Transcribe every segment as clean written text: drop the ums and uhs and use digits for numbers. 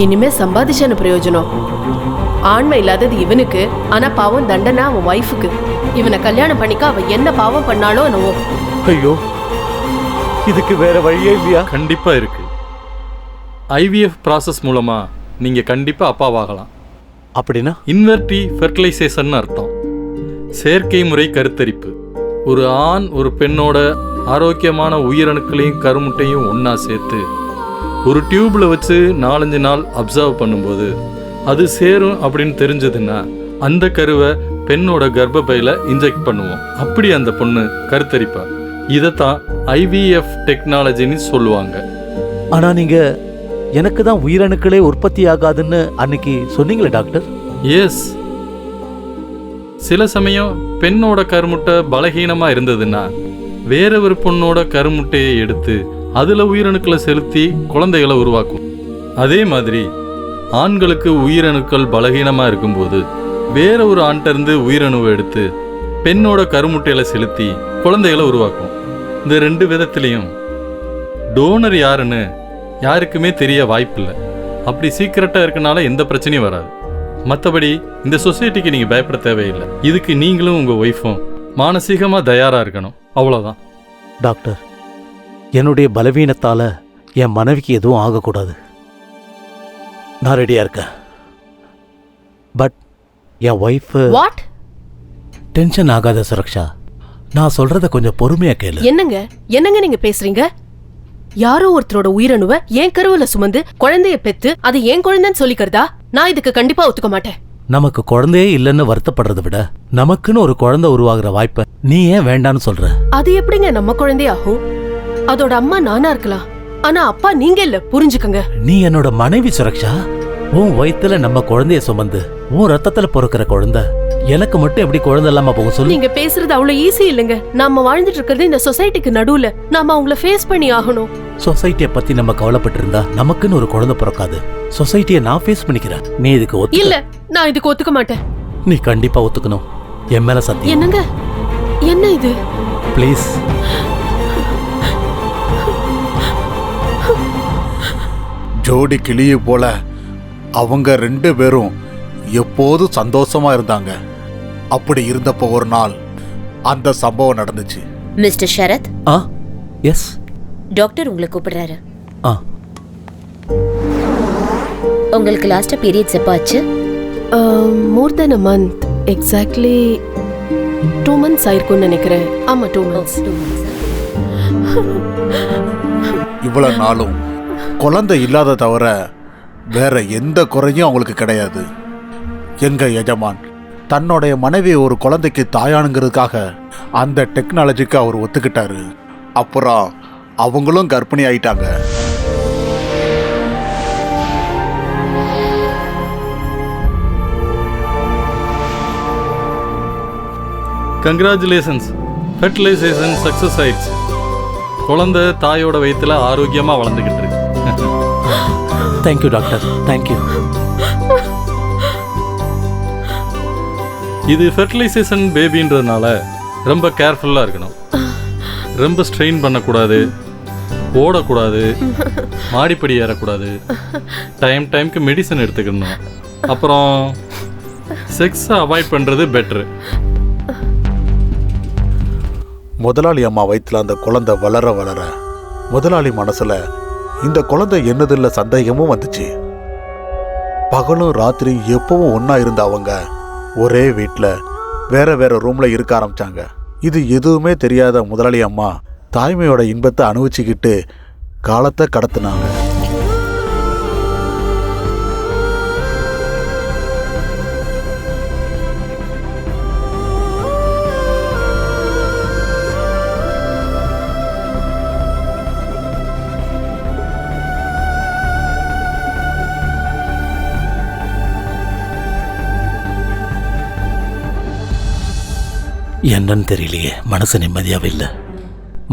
இனிமே சம்பாதிச்சான பிரயோஜனம்? ஆண்மை இல்லாதது இவனுக்கு, ஆனா பாவம் தண்டனை அவன் ஒய்ஃபுக்கு. இவனை கல்யாணம் பண்ணிக்க அவ என்ன பாவம் பண்ணாலோ என்னவோ. ஐயோ, இதுக்கு வேற வழியே இல்லையா? கண்டிப்பா இருக்கு. ஐவிஎஃப் ப்ராசஸ் மூலமா நீங்க கண்டிப்பா அப்பாவாகலாம். அப்படின்னா? இன்வெர்டி ஃபெர்டிலைசேஷன் அர்த்தம். செயற்கை முறை கருத்தரிப்பு. ஒரு ஆண் ஒரு பெண்ணோட ஆரோக்கியமான உயிரணுக்களையும் கருமுட்டையும் ஒன்றா சேர்த்து ஒரு டியூப்ல வச்சு 4-5 நாள் அப்சர்வ் பண்ணும்போது அது சேரும் அப்படின்னு தெரிஞ்சதுன்னா அந்த கருவை பெண்ணோட கர்ப்பப்பையில இன்ஜெக்ட் பண்ணுவோம். அப்படி அந்த பொண்ணு கருத்தரிப்பா. இதைத்தான் ஐவிஎஃப் டெக்னாலஜின்னு சொல்லுவாங்க. ஆனா நீங்க எனக்கு தான் உயிரணுக்களே உற்பத்தி ஆகாதுன்னு அன்னைக்கு சொன்னீங்களே டாக்டர். எஸ், சில சமயம் பெண்ணோட கருமுட்டை பலகீனமா இருந்ததுன்னா வேற ஒரு பொண்ணோட கருமுட்டையை எடுத்து அதுல உயிரணுக்களை செலுத்தி குழந்தைகளை உருவாக்கும். அதே மாதிரி ஆண்களுக்கு உயிரணுக்கள் பலகீனமா இருக்கும்போது வேற ஒரு ஆண்கிட்ட இருந்து உயிரணுவை எடுத்து பெண்ணோட கருமுட்டையில செலுத்தி குழந்தைகளை உருவாக்கும். இந்த 2 விதத்திலையும் டோனர் யாருன்னு யாருக்குமே தெரிய வாய்ப்பில்லை. அப்படி சீக்கிரட்டா இருக்கனால எந்த பிரச்சனையும் வராது. மற்றபடி இந்த சொசைட்டிக்கு நீங்க பயப்பட தேவையில்லை. இதுக்கு நீங்களும் உங்க ஒய்ஃபும் மானசீகமா தயாரா இருக்கணும், அவ்வளவுதான். டாக்டர், என்னுடைய பலவீனத்தால என் மனைவிக்கு எதுவும் ஆகக்கூடாது. நான் ரெடியா இருக்கேன். But N wife what? Tension ஆகாத சுரக்ஷா, நான் சொல்றத கொஞ்சம் பொறுமையா கேளு. என்னங்க நீங்க பேசுறீங்க? யாரோ ஒருத்தரோட உயிரணுவை என் கருவுல சுமந்து குழந்தைய பெத்து அது என் குழந்தைன்னு சொல்லிக்கிறதா? நான் இதுக்கு கண்டிப்பா ஒத்துக்க மாட்டேன். நமக்கு குழந்தையே இல்லைன்னு வருத்தப்படுறதை விட நமக்குன்னு ஒரு குழந்தை உருவாகிற வாய்ப்பை நீ ஏன் வேண்டான்னு சொல்ற? அது எப்படிங்க நம்ம குழந்தை ஆகும்? அதோட அம்மா நானா இருக்கலாம், ஆனா அப்பா நீங்க இல்ல, புரிஞ்சுக்கங்க. நீ என்னோட மனைவி சுரக்ஷா. உன் வயித்துல நம்ம குழந்தைய சுமந்து உன் ரத்தத்துல பொறுக்கிற குழந்தை எனக்கு மட்டும் எப்படி குழந்தை இல்லாம போக சொல்லு? நீங்க பேசுறது அவ்வளவு ஈஸி இல்லைங்க. நாம வாழ்ந்துட்டு இருக்கிறது இந்த சொசைட்டிக்கு நடுவுல. நாம அவங்கள ஃபேஸ் பண்ணி ஆகணும். சொசைட்டியை பத்தி நம்ம கவலைப்பட்டு இருந்தா நமக்குன்னு ஒரு குழந்தை பிறக்காது. சொசைட்டியை நான் ஃபேஸ் பண்ணிக்கிறேன். நீ இதுக்கு இல்ல, நான் இதுக்கு ஒத்துக்க மாட்டேன். நீ கண்டிப்பா ஒத்துக்கணும். என் மேல சத்தியம். என்னங்க? என்ன இது? ப்ளீஸ். ஜோடி கிளியை போல அவங்க 2 பேரும் எப்போதும் சந்தோஷமா இருந்தாங்க. அப்படி இருந்தப்போ ஒரு நாள் அந்த சம்பவம் நடந்துச்சு. மிஸ்டர் ஷரத். எஸ். டாக்டர் உங்களை கூப்பிடுறாரு. உங்களுக்கு லாஸ்டா பீரியட்ஸ் எப்ப ஆச்சு? மோர் தென் a month. எக்ஸாக்ட்லி 2 months ஆயிருக்கும்னு நினைக்கிறேன். ஆமா, 2 months. இவ்வளவு நாளும் குழந்தை இல்லாத தவிர வேற எந்த குறையும் அவங்களுக்கு கிடையாது. எங்க எஜமான் தன்னுடைய மனைவி ஒரு குழந்தைக்கு தாயானுங்கிறதுக்காக அந்த டெக்னாலஜிக்கு அவர் ஒத்துக்கிட்டாரு. அப்புறம் அவங்களும் கர்ப்பிணி ஆயிட்டாங்க. கங்க்ராச்சுலேஷன்ஸ், ஃபெர்டிலைசேஷன் சக்ஸஸ் ஆயிடுச்சு. குழந்தை தாயோட வயிற்றுல ஆரோக்கியமாக வளர்ந்துக்கிட்டு இருக்கு. Thank you doctor, thank you. இது ஃபெர்டிலைசேஷன் பேபின்றதுனால ரொம்ப கேர்ஃபுல்லாக இருக்கணும். ரொம்ப ஸ்ட்ரெயின் பண்ணக்கூடாது, ஓடக்கூடாது, மாடிப்படி ஏறக்கூடாது, டைமுக்கு மெடிசன் எடுத்துக்கணும். அப்புறம் செக்ஸை அவாய்ட் பண்ணுறது பெட்ரு. முதலாளி அம்மா வயிற்றுல அந்த குழந்தை வளர வளர முதலாளி மனசுல இந்த குழந்தை என்னதில்ல சந்தேகமும் வந்துச்சு. பகலும் ராத்திரி எப்பவும் ஒன்னா இருந்த அவங்க ஒரே வீட்டில் வேற வேற ரூம்ல இருக்க ஆரம்பிச்சாங்க. இது எதுவுமே தெரியாத முதலாளி அம்மா தாய்மையோட இன்பத்தை அனுபவிச்சுக்கிட்டு காலத்தை கடத்தினாங்க. என்னன்னு தெரியலையே, மனசு நிம்மதியாவே இல்லை.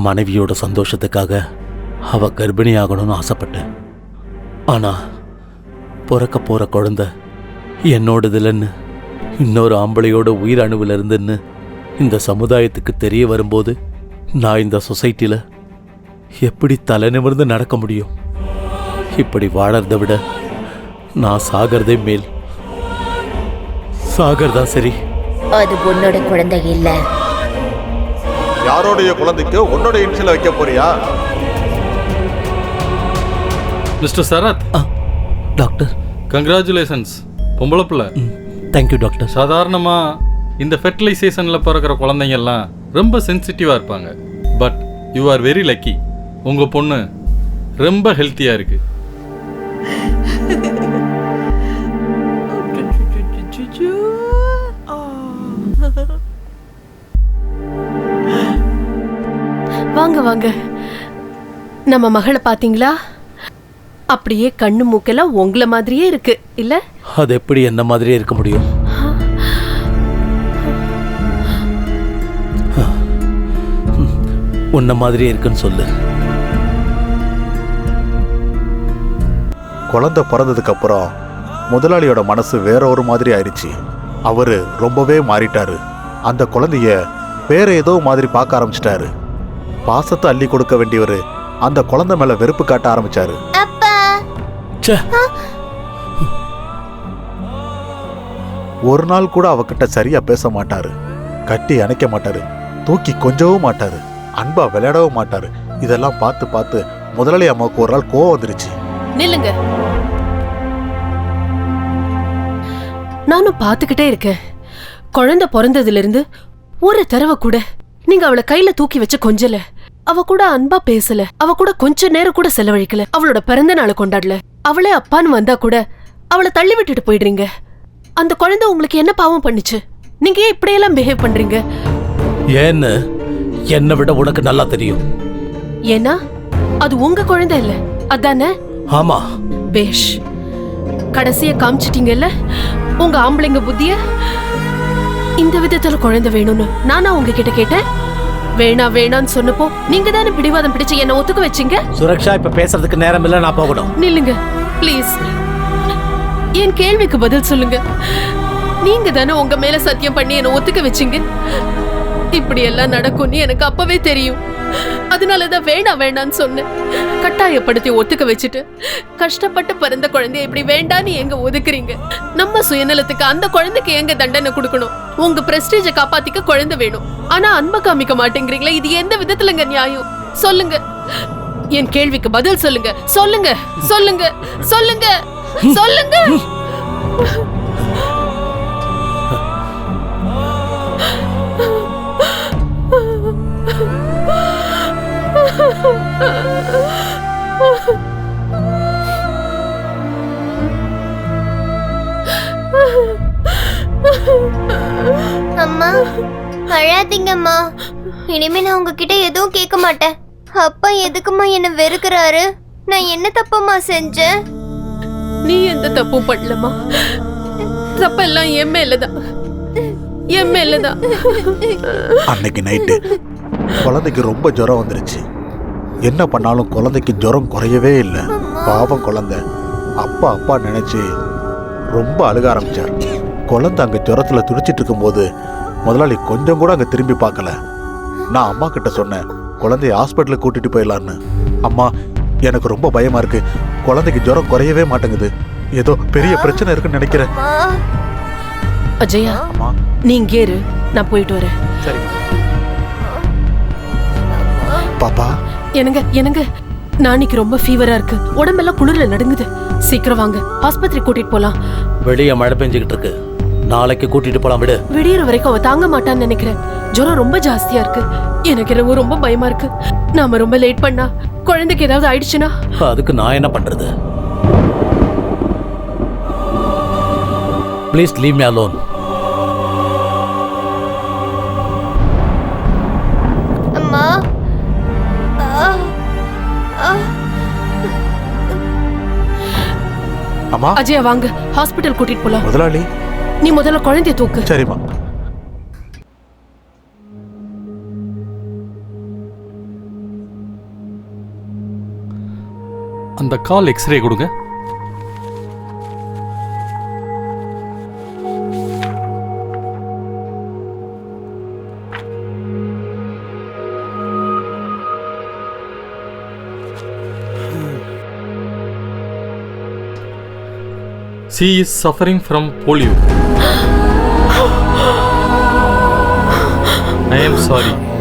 மனைவியோட சந்தோஷத்துக்காக அவ கர்ப்பிணி ஆகணும்னு ஆசைப்பட்டேன். ஆனா பிறக்க போற குழந்தை என்னோடது இல்லைன்னு, இன்னொரு ஆம்பளையோட உயிர் அணுவில் இருந்துன்னு இந்த சமுதாயத்துக்கு தெரிய வரும்போது நான் இந்த சொசைட்டியில் எப்படி தலை நிமிர்ந்து நடக்க முடியும்? இப்படி வாழறதை விட நான் சாகிறதே மேல். சாகிறதா சரி. அது உன்னோட குழந்தை இல்ல. யாரோடைய குழந்தைக்கு உன்னோட இன்சியல் வைக்க போறியா? Mister Sarath, doctor. கங்க்ராச்சுலேஷன்ஸ், பொம்பளை பிள்ளை. Thank you doctor. சாதாரணமாக இந்த ஃபெர்டிலைசேஷனில் பிறக்கிற குழந்தைங்கெல்லாம் ரொம்ப சென்சிட்டிவாக இருப்பாங்க. But you are very lucky. உங்கள் பொண்ணு ரொம்ப ஹெல்த்தியாக இருக்குது. வாங்க வாங்க. நம்ம மகளை பாத்தீங்களா? அப்படியே கண்ணு மூக்கெல்லாம் உங்கள மாதிரியே இருக்கு இல்ல? அது எப்படி என்ன மாதிரியே இருக்க முடியும்? உன்ன மாதிரியே இருக்குன்னு சொல்லு. குழந்தை பிறந்ததுக்கு அப்புறம் முதலாளியோட மனசு வேற ஒரு மாதிரி ஆயிடுச்சு. அவரு ரொம்பவே மாறிட்டாரு. அந்த குழந்தைய வேற ஏதோ மாதிரி பார்க்க ஆரம்பிச்சிட்டாரு. பாசத்தை அள்ளி கொடுக்க வேண்டியவரு அந்த குழந்தை மேல வெறுப்பு காட்ட ஆரம்பிச்சாரு. ஒரு நாள் கூட அவகிட்ட சரியா பேச மாட்டாரு, கட்டி அணைக்க மாட்டாரு, தூக்கி கொஞ்சவும் மாட்டாரு, அன்பா விளையாடவும் மாட்டாரு. இதெல்லாம் பார்த்து பார்த்து முதலாளி அம்மாவுக்கு ஒரு நாள் கோவம் வந்துருச்சு. நில்லுங்க. நானும் பார்த்துக்கிட்டே இருக்கேன். குழந்தை பிறந்ததுல இருந்து ஒரு தடவை கூட நீங்க அவளை கையில தூக்கி வச்சு கொஞ்சல, அவ கூட அன்பா பேசல, அவ கூட கொஞ்ச நேரம் கூட செலவழிக்கல, அவளோட பிறந்த நாளை கொண்டாடல. அவளே அப்பான்னு வந்தா கூட அவளை தள்ளி விட்டுட்டு போயிடுறீங்க. அந்த குழந்தை உங்களுக்கு என்ன பாவம் பண்ணுச்சு? நீங்க ஏன் இப்படியெல்லாம் பிஹேவ் பண்றீங்க? ஏன்னு என்னை விட உனக்கு நல்லா தெரியும். ஏன்னா அது உங்க குழந்தை இல்ல, அதானே? ஆமா. பேஷ், கடைசிய காமிச்சிட்டீங்கல்ல உங்க ஆம்பளைங்க புத்திய. இந்த விதத்துல குழந்தை வேணும்னு நானா உங்ககிட்ட கேட்டேன்? வேணா வேணான்னு சொன்னப்போ நீங்க தானே பிடிவாதம் பிடிச்சு என்ன ஒத்துக்க வச்சீங்க. சுரக்ஷா, இப்ப பேசுறதுக்கு நேரம் இல்ல, நான் போகணும். நில்லுங்க ப்ளீஸ். என் கேள்விக்கு பதில் சொல்லுங்க. நீங்க தானே உங்க மேல சத்தியம் பண்ணி என்ன ஒத்துக்க வச்சீங்க. இப்படி எல்லாம் நடக்கும்னு எனக்கு அப்பவே தெரியும். அதனாலதான் வேணா வேணான்னு சொன்னேன். கட்டாயப்படுத்தி ஒத்துக்க வச்சுட்டு கஷ்டப்பட்டு பிறந்த குழந்தைய இப்படி வேண்டான்னு எங்க ஒதுக்குறீங்க? நம்ம சுயநலத்துக்கு அந்த குழந்தைக்கு எங்க தண்டனை கொடுக்கணும்? உங்க பிரஸ்டீஜை காப்பாத்திக்க குழந்தை வேணும், ஆனா அன்பை காமிக்க மாட்டேங்கிறீங்களா? இது எந்த விதத்துலங்க நியாயம்? சொல்லுங்க. என் கேள்விக்கு பதில் சொல்லுங்க. சொல்லுங்க சொல்லுங்க சொல்லுங்க சொல்லுங்க. அம்மா, அழாதீங்கம்மா. இனிமே நான் உங்ககிட்ட எதுவும் கேட்க மாட்டேன். அப்பா எதுக்குமா என்ன வெறுக்கிறாரு? நான் என்ன தப்பம்மா செஞ்சேன்? நீ எந்த தப்பும் பண்ணலமா. தப்பெல்லாம் என் மேலதான், என் மேலதான். அன்னைக்கு நைட்டு குழந்தைக்கு ரொம்ப ஜுரம் வந்துருச்சு. என்ன பண்ணாலும் குழந்தைக்கு ஜுரம் குறையவே இல்லை. பாவம் குழந்தை அப்பா அப்பா நினைச்சு ரொம்ப அழுக ஆரம்பிச்சார். குழந்தை அங்க ஜுரத்துல துடிச்சிட்டு இருக்கும்போது முதலாளி கொஞ்சம் கூட அங்க திரும்பி பார்க்கல. நான் அம்மா கிட்ட சொன்னேன், குழந்தைய ஹாஸ்பிட்டலுக்கு கூட்டிட்டு போயிடலான்னு. அம்மா, எனக்கு ரொம்ப பயமா இருக்கு, குழந்தைக்கு ஜுரம் குறையவே மாட்டேங்குது, ஏதோ பெரிய பிரச்சனை இருக்குன்னு நினைக்கிறேன். அஜயா, அம்மா, நீ இங்கே இரு, நான் போயிட்டு வரேன். சரி பாப்பா. என்னங்க என்னங்க, நாளைக்கு ரொம்ப ஃபீவரா இருக்கு, உடம்பெல்லாம் குளிர்ல நடுங்குது. சீக்கிரம் வாங்க, ஆஸ்பத்திரி கூட்டிட்டு போலாம். வெளியே மழை பெஞ்சுக்கிட்டு இருக்கு, நாளைக்கு கூட்டிட்டு போலாம். விடு. விடியற வரைக்கும் அவ தாங்க மாட்டான்னு நினைக்கிறேன். ஜுரம் ரொம்ப ஜாஸ்தியா இருக்கு. எனக்கு என்னவோ ரொம்ப பயமா இருக்கு. நாம ரொம்ப லேட் பண்ணா குழந்தைக்கு ஏதாவது ஆயிடுச்சுன்னா அதுக்கு நான் என்ன பண்றது? Please leave me alone. அம்மா, அம்மா, அஜயா வாங்க, ஹாஸ்பிட்டல் கூட்டிட்டு போலாம். முதலாளி, நீ முதல்ல குழந்தைய தூக்கு. சரிம்மா. அந்த கால் எக்ஸ்ரே கொடுங்க. she is suffering from polio. I am sorry.